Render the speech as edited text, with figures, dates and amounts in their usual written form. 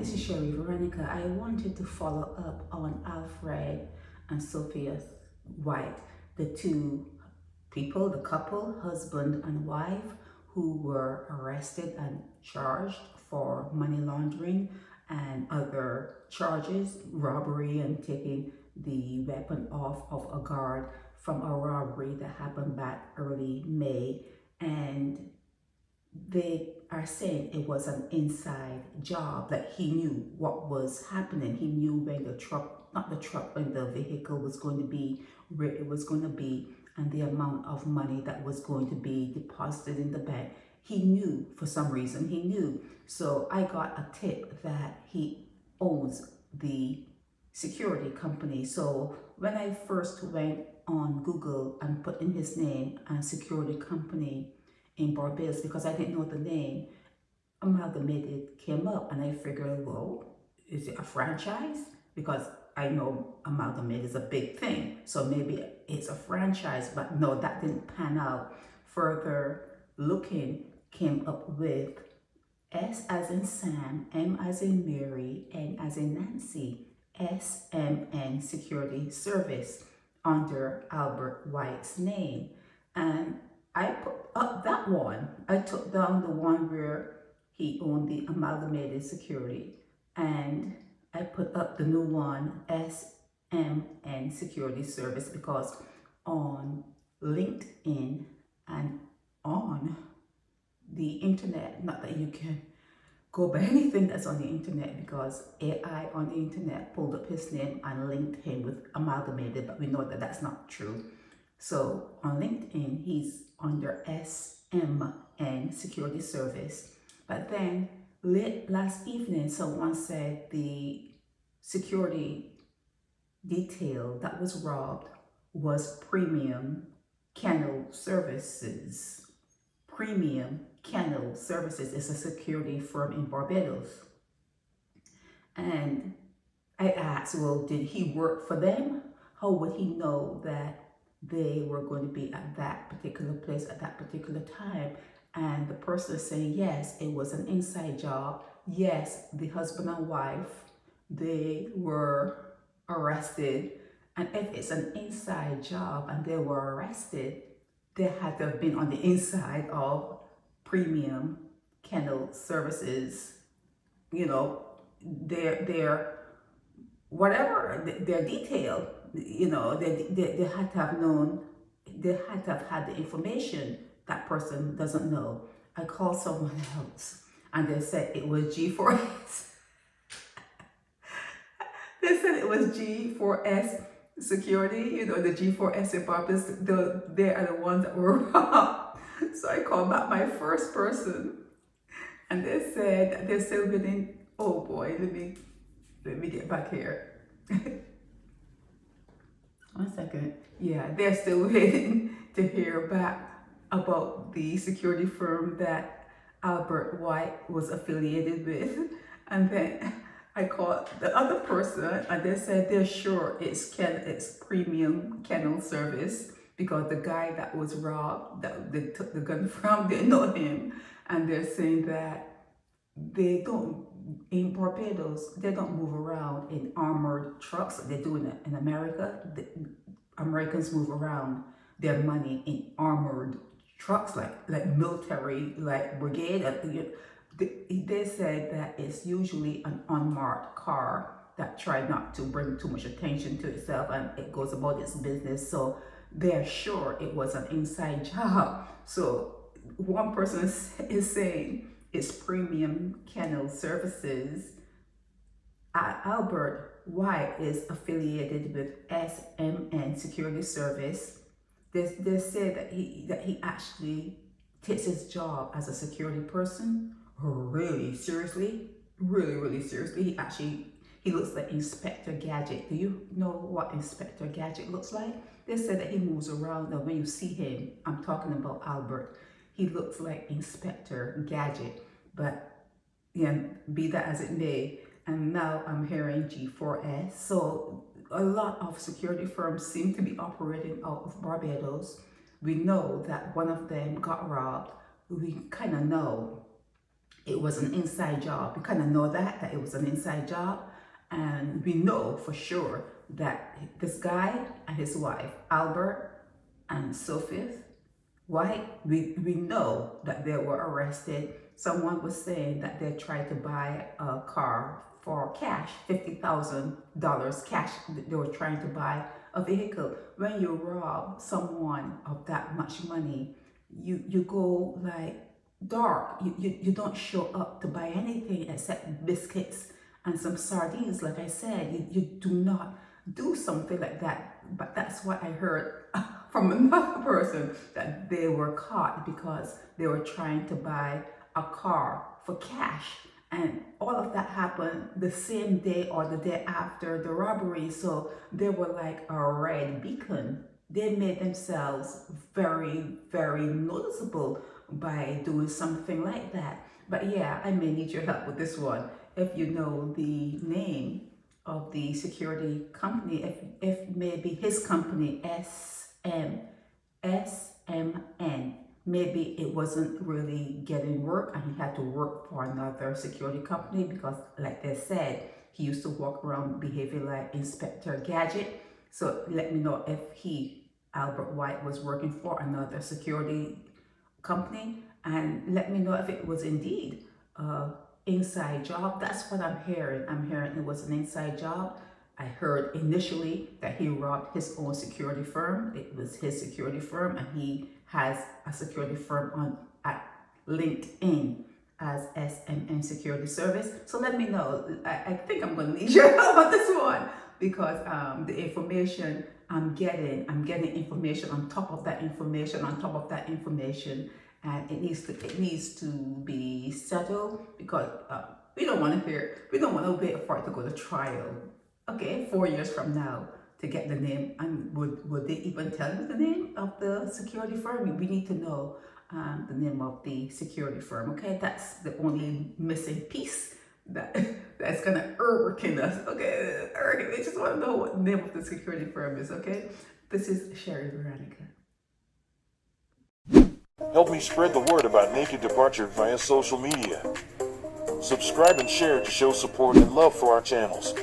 this is Sherry Veronica. I wanted to follow up on Alfred and Sofieth White, the two people, the couple, husband and wife, who were arrested and charged for money laundering and other charges, robbery and taking the weapon off of a guard from a robbery that happened back early May. And they are saying it was an inside job, that he knew what was happening. He knew when the truck, not the truck, when the vehicle was going to be, where it was going to be, and the amount of money that was going to be deposited in the bank. He knew, for some reason, he knew. So I got a tip that he owns the security company. So when I first went on Google and put in his name and security company in Barbados, because I didn't know the name, Amalgamated came up, and I figured, well, is it a franchise? Because I know Amalgamated is a big thing, so maybe it's a franchise. But no, that didn't pan out. Further looking came up with S as in Sam, M as in Mary, N as in Nancy, SMN Security Service under Albert White's name. And I put up that one. I took down the one where he owned the Amalgamated Security, and I put up the new one, SMN Security Service, because on LinkedIn and on the internet, not that you can go by anything that's on the internet, because AI on the internet pulled up his name and linked him with Amalgamated, but we know that that's not true. So on LinkedIn, he's under SMN Security Service. But then late last evening, someone said the security detail that was robbed was Premium Kennel Services. Premium Kennel Services is a security firm in Barbados. And I asked, well, did he work for them? How would he know that they were going to be at that particular place at that particular time? And the person is saying, yes, it was an inside job. Yes, the husband and wife, they were arrested. And if it's an inside job and they were arrested, they had to have been on the inside of Premium Kennel Services, you know, their whatever, their detail, you know, they had to have known, they had to have had the information that person doesn't know. I called someone else and they said it was G4S. They said it was G4S Security, you know, the G4S in Barbados, they are the ones that were robbed. So I called back my first person and they said they're still waiting. Oh boy, let me get back here. 1 second. Yeah, they're still waiting to hear back about the security firm that Albert White was affiliated with. And then I called the other person and they said they're sure it's Premium Kennel Service, because the guy that was robbed, that they took the gun from, they know him. And they're saying that they don't, in Barbados, they don't move around in armored trucks. They do in America. The Americans move around their money in armored trucks, like military, like brigade. They said that it's usually an unmarked car that try not to bring too much attention to itself, and it goes about its business. So they're sure it was an inside job. So one person is saying it's Premium Kennel Services. Albert White is affiliated with SMN Security Service. They said that he actually takes his job as a security person really seriously, really seriously. He looks like Inspector Gadget. Do you know what Inspector Gadget looks like? They said that he moves around, and when you see him, I'm talking about Albert, he looks like Inspector Gadget. But yeah, be that as it may, and now I'm hearing G4S. So a lot of security firms seem to be operating out of Barbados. We know that one of them got robbed. We kind of know it was an inside job. We kind of know that it was an inside job. And we know for sure that this guy and his wife, Albert and Sofieth White, we know that they were arrested. Someone was saying that they tried to buy a car for cash, $50,000 cash. They were trying to buy a vehicle. When you rob someone of that much money, you go like dark. You don't show up to buy anything except biscuits and some sardines. Like I said, you do not do something like that. But that's what I heard from another person, that they were caught because they were trying to buy a car for cash. And all of that happened the same day or the day after the robbery. So they were like a red beacon. They made themselves very, very noticeable by doing something like that. But yeah, I may need your help with this one. If you know the name of the security company, if maybe his company, SMN, maybe it wasn't really getting work and he had to work for another security company, because like they said, he used to walk around behaving like Inspector Gadget. So let me know if he, Albert White, was working for another security company, and let me know if it was indeed inside job. That's what I'm hearing. I'm hearing it was an inside job. I heard initially that he robbed his own security firm. It was his security firm, and he has a security firm at LinkedIn as SMN Security Service. So let me know. I think I'm going to need your help on this one, because the information I'm getting information on top of that information on top of that information, and it needs to be settled, because we don't want to wait for it to go to trial. Okay, 4 years from now to get the name, and would they even tell you the name of the security firm? We need to know the name of the security firm. Okay, that's the only missing piece that's gonna irk in us. Okay, they just want to know what the name of the security firm is. Okay, this is Sherry Veronica. Help me spread the word about Naked Departure via social media. Subscribe and share to show support and love for our channels.